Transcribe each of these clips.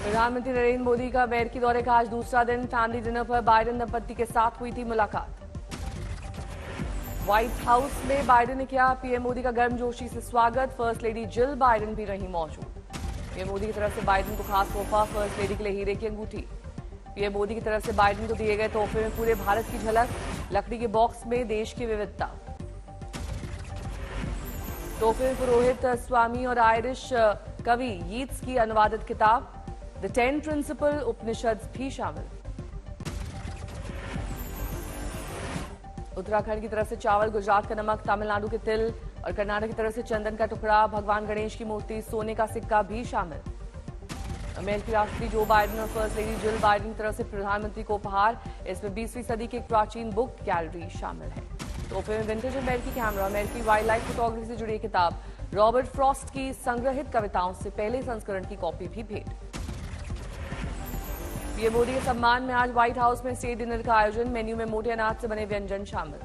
प्रधानमंत्री नरेंद्र मोदी का अमेरिकी दौरे का आज दूसरा दिन। फैमिली डिनर पर बाइडेन दंपत्ति के साथ हुई थी मुलाकात। व्हाइट हाउस में बाइडेन ने किया पीएम मोदी का गर्मजोशी से स्वागत। फर्स्ट लेडी जिल बाइडेन भी रही मौजूद। पीएम मोदी की तरफ से बाइडेन को खास तोहफा, फर्स्ट लेडी के लिए हीरे की अंगूठी। पीएम मोदी की तरफ से बाइडेन को दिए गए तोहफे में पूरे भारत की झलक, लकड़ी के बॉक्स में देश की विविधता। तोहफे में पुरोहित स्वामी और आयरिश कवि यीट्स की अनुवादित किताब द 10 प्रिंसिपल उपनिषद भी शामिल। उत्तराखंड की तरफ से चावल, गुजरात का नमक, तमिलनाडु के तिल और कर्नाटक की तरफ से चंदन का टुकड़ा, भगवान गणेश की मूर्ति, सोने का सिक्का भी शामिल। अमेरिकी राष्ट्रपति जो बाइडेन और फर्स्ट लेडी जिल बाइडेन की तरफ से प्रधानमंत्री को उपहार। इसमें 20वीं सदी की एक प्राचीन बुक गैलरी शामिल है। तोहफे में विंटेज अमेरिकी कैमरा, अमेरिकी वाइल्ड लाइफ फोटोग्राफी से जुड़ी किताब, रॉबर्ट फ्रॉस्ट की संग्रहित कविताओं से पहले संस्करण की कॉपी भी भेंट। पीएम मोदी के सम्मान में आज व्हाइट हाउस में स्टेट डिनर का आयोजन। मेन्यू में मोटे अनाज से बने व्यंजन शामिल।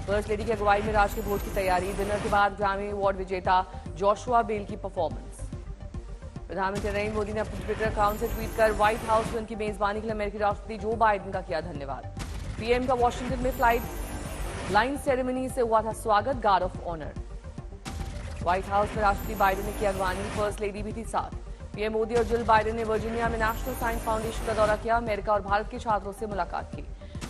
फर्स्ट लेडी की अगुवाई में राष्ट्रीय भोज की तैयारी। डिनर के बाद ग्रामी अवार्ड विजेता जोशुआ बेल की परफॉर्मेंस। प्रधानमंत्री नरेंद्र मोदी ने अपने ट्विटर अकाउंट से ट्वीट कर व्हाइट हाउस में उनकी मेजबानी के लिए अमेरिकी राष्ट्रपति जो बाइडेन का किया धन्यवाद। पीएम का वॉशिंगटन में फ्लाइट लाइन सेरेमनी से हुआ था स्वागत, guard of honour. White House में राष्ट्रपति बाइडेन ने किया अगवानी, फर्स्ट लेडी भी थी साथ। पीएम मोदी और जिल बाइडेन ने वर्जीनिया में नेशनल साइंस फाउंडेशन का दौरा किया। अमेरिका और भारत के छात्रों से मुलाकात की।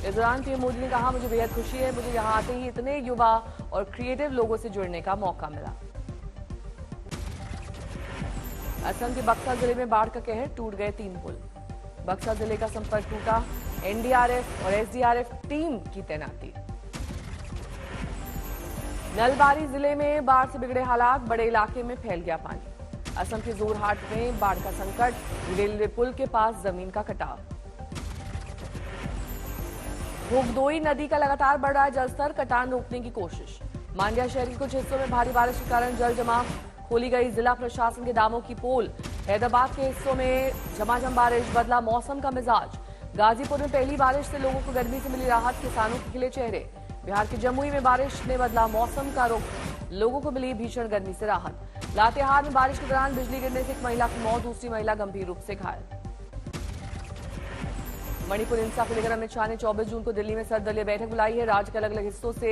इस दौरान पीएम मोदी ने कहा, मुझे बेहद खुशी है, मुझे यहां आते ही इतने युवा और क्रिएटिव लोगों से जुड़ने का मौका मिला। असम के बक्सा जिले में बाढ़ का कहर, टूट गए 3 पुल। बक्सा जिले का संपर्क टूटा। एनडीआरएफ और एसडीआरएफ टीम की तैनाती। नलबारी जिले में बाढ़ से बिगड़े हालात, बड़े इलाके में फैल गया पानी। असम के जोरहाट में बाढ़ का संकट, रेलवे पुल के पास जमीन का कटाव। भोगदोई नदी का लगातार बढ़ रहा है जलस्तर, कटान रोकने की कोशिश। मांड्या शहर के कुछ हिस्सों में भारी बारिश के कारण जल जमाव, खोली गई जिला प्रशासन के दामों की पोल। हैदराबाद के हिस्सों में झमाझम बारिश, बदला मौसम का मिजाज। गाजीपुर में पहली बारिश से लोगों को गर्मी से मिली राहत, किसानों के खिले चेहरे। बिहार के जमुई में बारिश ने बदला मौसम का रुख, लोगों को मिली भीषण गर्मी से राहत। लातेहार में बारिश के दौरान बिजली गिरने से एक महिला की मौत, दूसरी महिला गंभीर रूप से घायल। मणिपुर हिंसा को लेकर अमित शाह ने 24 जून को दिल्ली में सर्वदलीय बैठक बुलाई है। राज्य के अलग अलग हिस्सों से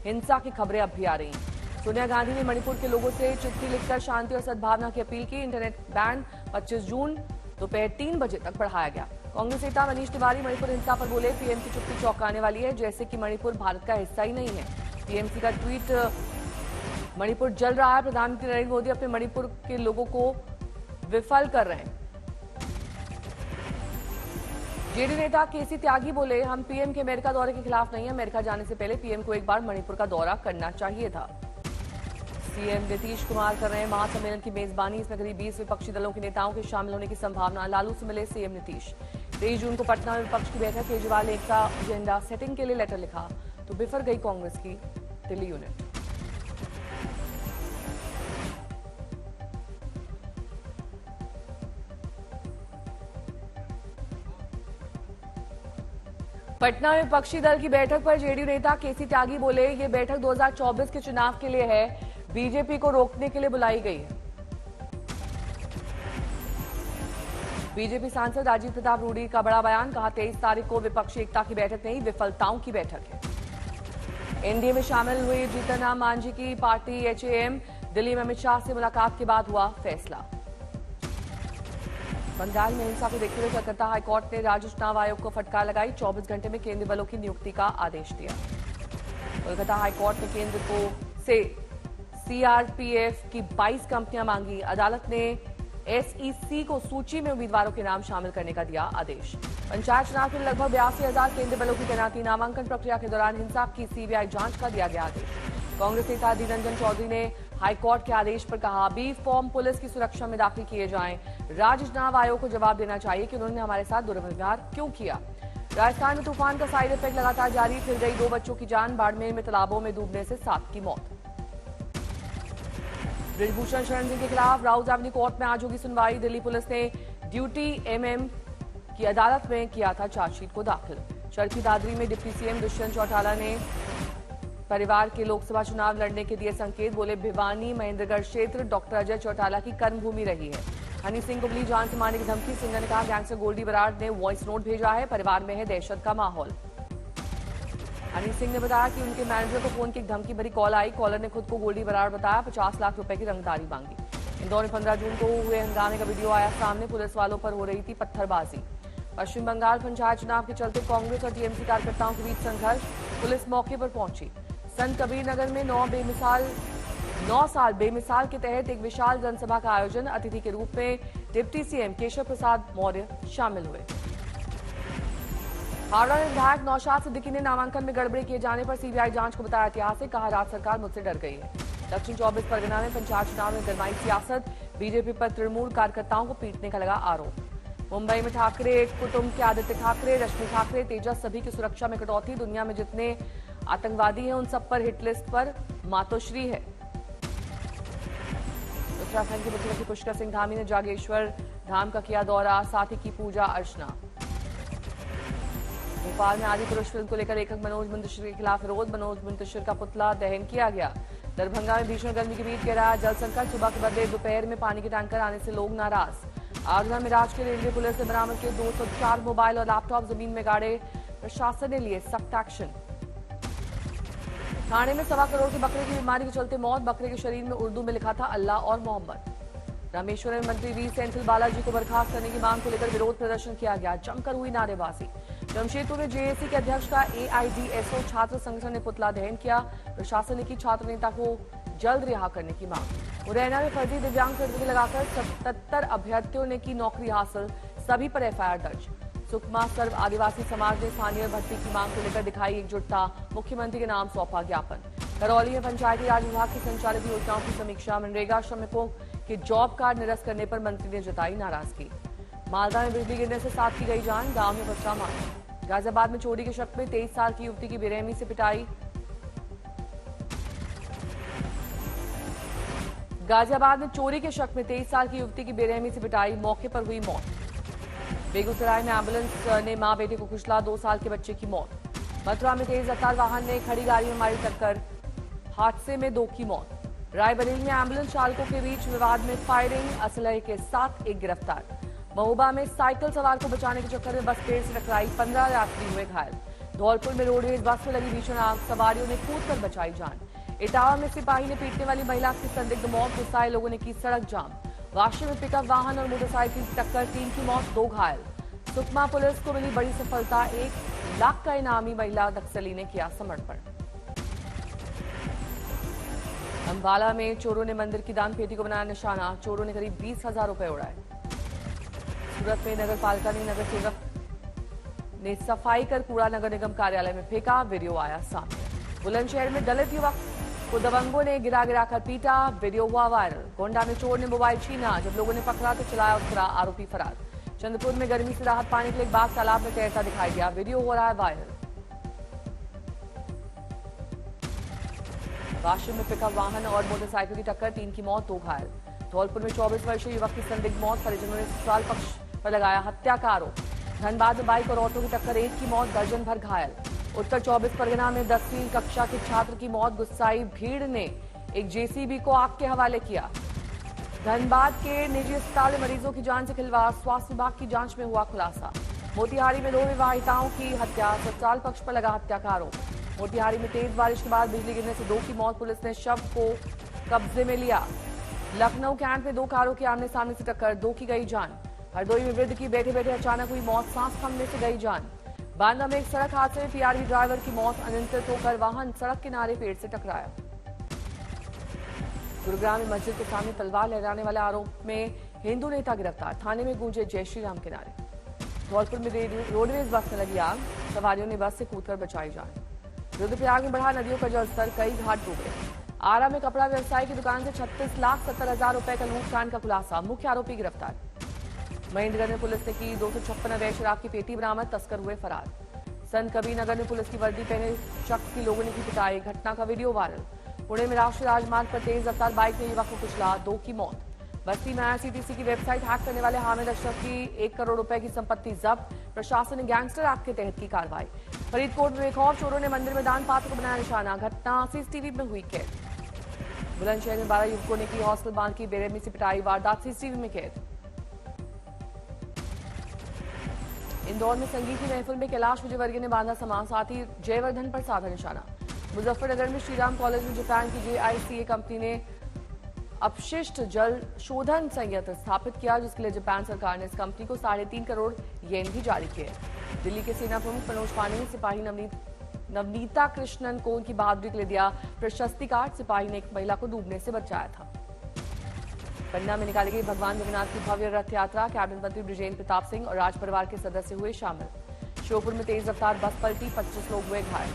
हिंसा की खबरें अब भी आ रही हैं। सोनिया गांधी ने मणिपुर के लोगों से चिट्ठी लिखकर शांति और सद्भावना की अपील की। इंटरनेट बैन 25 जून दोपहर 3 बजे तक बढ़ाया गया। कांग्रेस नेता मनीष तिवारी मणिपुर हिंसा पर बोले, पीएम की चुप्पी चौंकाने वाली है, जैसे कि मणिपुर भारत का हिस्सा ही नहीं है। टीएमसी का ट्वीट, मणिपुर जल रहा है, प्रधानमंत्री नरेंद्र मोदी अपने मणिपुर के लोगों को विफल कर रहे हैं। जेडी नेता केसी त्यागी बोले, हम पीएम के अमेरिका दौरे के खिलाफ नहीं है। अमेरिका जाने से पहले पीएम को एक बार मणिपुर का दौरा करना चाहिए था। सीएम नीतीश कुमार कर रहे हैं महासम्मेलन की मेजबानी। इसमें करीब 20 विपक्षी दलों के नेताओं के शामिल होने की संभावना। लालू से मिले सीएम नीतीश। 23 जून को पटना में विपक्ष की बैठक। केजरीवाल ने एकता एजेंडा सेटिंग के लिए लेटर लिखा तो बिफर गई कांग्रेस की दिल्ली यूनिट। पटना में विपक्षी दल की बैठक पर जेडीयू नेता केसी त्यागी बोले, ये बैठक 2024 के चुनाव के लिए है, बीजेपी को रोकने के लिए बुलाई गई है। बीजेपी सांसद राजीव प्रताप रूडी का बड़ा बयान, कहा 23 तारीख को विपक्षी एकता की बैठक नहीं, विफलताओं की बैठक है। एनडीए में शामिल हुई जीतन राम मांझी की पार्टी एचएएम, दिल्ली में अमित शाह से मुलाकात के बाद हुआ फैसला। बंगाल में हिंसा को देखते हुए कलकत्ता हाईकोर्ट ने राज्य चुनाव आयोग को फटकार लगाई। 24 घंटे में केंद्रीय बलों की नियुक्ति का आदेश दिया। कोलकाता हाईकोर्ट ने केंद्र को से सीआरपीएफ की 22 कंपनियां मांगी। अदालत ने एसईसी को सूची में उम्मीदवारों के नाम शामिल करने का दिया आदेश। पंचायत चुनाव के लिए लगभग 82,000 केंद्रीय बलों की तैनाती। नामांकन प्रक्रिया के दौरान हिंसा की सीबीआई जांच का दिया गया आदेश। कांग्रेस नेता अधीर रंजन चौधरी ने हाईकोर्ट के आदेश पर कहा, बी फॉर्म पुलिस की सुरक्षा में दाखिल किए जाएं। राज्य चुनाव आयोग को जवाब देना चाहिए कि उन्होंने हमारे साथ दुर्व्यवहार क्यों किया। राजस्थान में तूफान का साइड इफेक्ट लगातार जारी, फिर गई 2 बच्चों की जान। बाड़मेर में तालाबों में डूबने से 7 की मौत। ब्रिजभूषण शरण सिंह के खिलाफ राउज एवेन्यू कोर्ट में आज होगी सुनवाई। दिल्ली पुलिस ने ड्यूटी एमएम की अदालत में किया था चार्जशीट को दाखिल। चरखी दादरी में डिप्टी सीएम दुष्यंत चौटाला ने परिवार के लोकसभा चुनाव लड़ने के दिए संकेत। बोले, भिवानी महेंद्रगढ़ क्षेत्र डॉक्टर अजय चौटाला की कर्मभूमि रही है। हनी सिंह को मिली जान से मारने की धमकी। सिंह ने कहा गैंगस्टर गोल्डी बराड़ ने वॉइस नोट भेजा है, परिवार में है दहशत का माहौल। हनी सिंह ने बताया कि उनके मैनेजर को फोन की एक धमकी भरी कॉल आई। कॉलर ने खुद को गोल्डी बराड़ बताया, 50 लाख रुपए की रंगदारी मांगी। इंदौर में 15 जून को हुए हंगामे का वीडियो आया सामने। पुलिस वालों पर हो रही थी पत्थरबाजी। पश्चिम बंगाल पंचायत चुनाव के चलते कांग्रेस और टीएमसी कार्यकर्ताओं के बीच संघर्ष। पुलिस मौके पर पहुंची। संत कबीर नगर में 9 साल बेमिसाल के तहत एक विशाल जनसभा का आयोजन। अतिथि के रूप में डिप्टी सीएम केशव प्रसाद मौर्य शामिल हुए। हावड़ा में विधायक नौशाद सिद्दीकी ने नामांकन में गड़बड़ी किए जाने पर सीबीआई जांच को बताया ऐतिहासिक। कहा राज्य सरकार मुझसे डर गई है। दक्षिण 24 परगना में पंचायत चुनाव में गरमाई सियासत। बीजेपी पर तृणमूल कार्यकर्ताओं को पीटने का लगा आरोप। मुंबई में ठाकरे कुटुंब के आदित्य ठाकरे, रश्मि ठाकरे, तेजस सभी की सुरक्षा में कटौती। दुनिया में जितने आतंकवादी हैं उन सब पर हिट लिस्ट पर मातोश्री है। उत्तराखंड के मुख्यमंत्री पुष्कर सिंह धामी ने जागेश्वर धाम का किया दौरा, साथ ही की पूजा अर्चना। भोपाल में आदि पुरुष फिल्म को लेकर लेखक मनोज मुंतशिर के खिलाफ विरोध। मनोज मुंतशिर का पुतला दहन किया गया। दरभंगा में भीषण गर्मी के बीच गहरा जल संकट। सुबह के बदले दोपहर में पानी के टैंकर आने से लोग नाराज। आगरा में राजकीय रेलवे पुलिस ने बरामद किए 204 मोबाइल और लैपटॉप जमीन में गाड़े। प्रशासन ने लिए सख्त एक्शन। ठाणे में 1.25 करोड़ के बकरे की बीमारी के चलते मौत। बकरे के शरीर में उर्दू में लिखा था अल्लाह और मोहम्मद। रामेश्वरम मंत्री वी सेंथिल बालाजी को बर्खास्त करने की मांग को लेकर विरोध प्रदर्शन किया गया। जमकर हुई नारेबाजी। जमशेदपुर में जेएसी के अध्यक्ष का एआईडीएसओ छात्र संगठन ने पुतला दहन किया। प्रशासन ने की छात्र नेता को जल्द रिहा करने की मांग। मुरैना में फर्जी दिव्यांग सर्टिफिकेट लगाकर 77 अभ्यर्थियों ने की नौकरी हासिल। सभी पर एफआईआर दर्ज। सुकमा सर्व आदिवासी समाज ने स्थानीय भर्ती की मांग को लेकर दिखाई एकजुटता। मुख्यमंत्री के नाम सौंपा ज्ञापन। करौली में पंचायती राज विभाग की संचालित योजनाओं की समीक्षा। मनरेगा श्रमिकों के जॉब कार्ड निरस्त करने पर मंत्री ने जताई नाराजगी। मालदा में बिजली गिरने से 7 की गई जान। गांव में बचा मार। गाजियाबाद में चोरी के शक में 23 साल की युवती की बेरहमी से पिटाई। गाजियाबाद में चोरी के शक में 23 साल की युवती की बेरहमी से पिटाई। मौके पर हुई मौत। बेगूसराय में एम्बुलेंस ने मां बेटे को कुचला। 2 साल के बच्चे की मौत। मथुरा में तेज रफ्तार वाहन ने खड़ी गाड़ी में मारी टक्कर। हादसे में 2 की मौत। रायबरेली में एम्बुलेंस चालकों के बीच विवाद में फायरिंग। असलहे के साथ एक गिरफ्तार। महोबा में साइकिल सवार को बचाने के चक्कर में बस पेड़ से टकराई। 15 यात्री हुए घायल। धौलपुर में रोडवेज बस में लगी भीषण आग। सवारियों ने कूदकर बचाई जान। इटावा में सिपाही ने पीटने वाली महिला की संदिग्ध मौत। गुस्साए लोगों ने की सड़क जाम। वाशी में पिकअप वाहन और मोटरसाइकिल की टक्कर। 3 की मौत, 2 घायल। सुकमा पुलिस को मिली बड़ी सफलता। 1 लाख का इनामी महिला नक्सली ने किया समर्पण। अंबाला में चोरों ने मंदिर की दान पेटी को बनाया निशाना। चोरों ने करीब 20,000 रुपए उड़ाए। सूरत में नगर पालिका ने नगर सेवक ने सफाई कर कूड़ा नगर निगम कार्यालय में फेंका। वीडियो आया सामने। बुलंदशहर में दलित युवक को दबंगों ने गिरा कर पीटा। वीडियो हुआ वायरल। गोंडा में चोर ने मोबाइल छीना। जब लोगों ने पकड़ा तो चलाया उसका। आरोपी फरार। चंद्रपुर में गर्मी से राहत पाने के लिए एक बाघ तालाब में तैरता दिखाई दिया। वीडियो हो रहा है वायरल। वाशिम में पिकअप वाहन और मोटरसाइकिल की टक्कर। 3 की मौत, 2 घायल। धौलपुर में 24 वर्षीय युवक की संदिग्ध मौत। परिजनों ने ससुराल पक्ष पर लगाया हत्या का आरोप। धनबाद में बाइक और ऑटो की टक्कर। 1 की मौत, दर्जन भर घायल। उत्तर 24 परगना में 10वीं कक्षा के छात्र की मौत। गुस्साई भीड़ ने एक जेसीबी को आग के हवाले किया। धनबाद के निजी अस्पताल में मरीजों की जान से खिलवाड़। स्वास्थ्य विभाग की जांच में हुआ खुलासा। मोतिहारी में 2 विवाहिताओं की हत्या। ससुराल पक्ष पर लगा हत्या का आरोप। मोतिहारी में तेज बारिश के बाद बिजली गिरने से 2 की मौत। पुलिस ने शव को कब्जे में लिया। लखनऊ कैंट में 2 कारों की आमने सामने से टक्कर। 2 की गई जान। हरदोई में वृद्ध की बैठे बैठे अचानक हुई मौत। सांस थमने से गई जान। बांदा में एक सड़क हादसे में पीआरवी ड्राइवर की मौत। अनियंत्रित होकर वाहन सड़क किनारे पेड़ से टकराया। गुरुग्राम में मस्जिद के सामने तलवार लहराने वाले आरोप में हिंदू नेता गिरफ्तार। थाने में गूंजे जय श्री राम के नारे। धौलपुर में रोडवेज बस में लगी आग। सवारियों ने बस से कूदकर बचाई जान। रुद्रप्रयाग में बढ़ा नदियों का जलस्तर। कई घाट डूबे। आरा में कपड़ा व्यवसायी की दुकान से 36,70,000 रुपए का लूटकांड का खुलासा। मुख्य आरोपी गिरफ्तार। महेंद्रगढ़ में पुलिस ने की 256 अवैध शराब की पेटी बरामद। तस्कर हुए फरार। संत कबीर नगर में पुलिस की वर्दी पहने शख्स की लोगों ने की पिटाई। घटना का वीडियो वायरल। पुणे में राष्ट्रीय राजमार्ग पर तेज रफ्तार बाइक ने युवक को कुचला। 2 की मौत। बस्ती में आईआरसीटीसी की वेबसाइट हैक करने वाले हामिद अशरफ की 1 करोड़ रुपए की संपत्ति जब्त। प्रशासन ने गैंगस्टर एक्ट के तहत की कार्रवाई। फरीदकोट में एक और चोरों ने मंदिर में दान पात्र को बनाया निशाना। घटना सीसीटीवी में हुई कैद। बुलंदशहर में 12 युवकों ने की हॉस्टल बांध की बेरहमी से पिटाई। वारदात सीसीटीवी में कैद। इंदौर में संगीत की महफिल में कैलाश विजयवर्गीय ने बांधा समा, साथी जयवर्धन पर साधा निशाना। मुजफ्फरनगर में श्रीराम कॉलेज में जापान की JICA कंपनी ने अपशिष्ट जल शोधन संयंत्र स्थापित किया, जिसके लिए जापान सरकार ने इस कंपनी को 3.5 करोड़ येन भी जारी किए। दिल्ली के सेना प्रमुख मनोज पांडे ने सिपाही नवनीता कृष्णन को उनकी बहादुरी के लिए दिया प्रशस्ति कार्ड। सिपाही ने एक महिला को डूबने से बचाया था। पन्ना में निकाली गई भगवान जगन्नाथ की भव्य रथ यात्रा, कैबिनेट मंत्री बृजेंद्र प्रताप सिंह और राज परिवार के सदस्य हुए शामिल। श्योपुर में तेज रफ्तार बस पलटी, 25 लोग हुए घायल।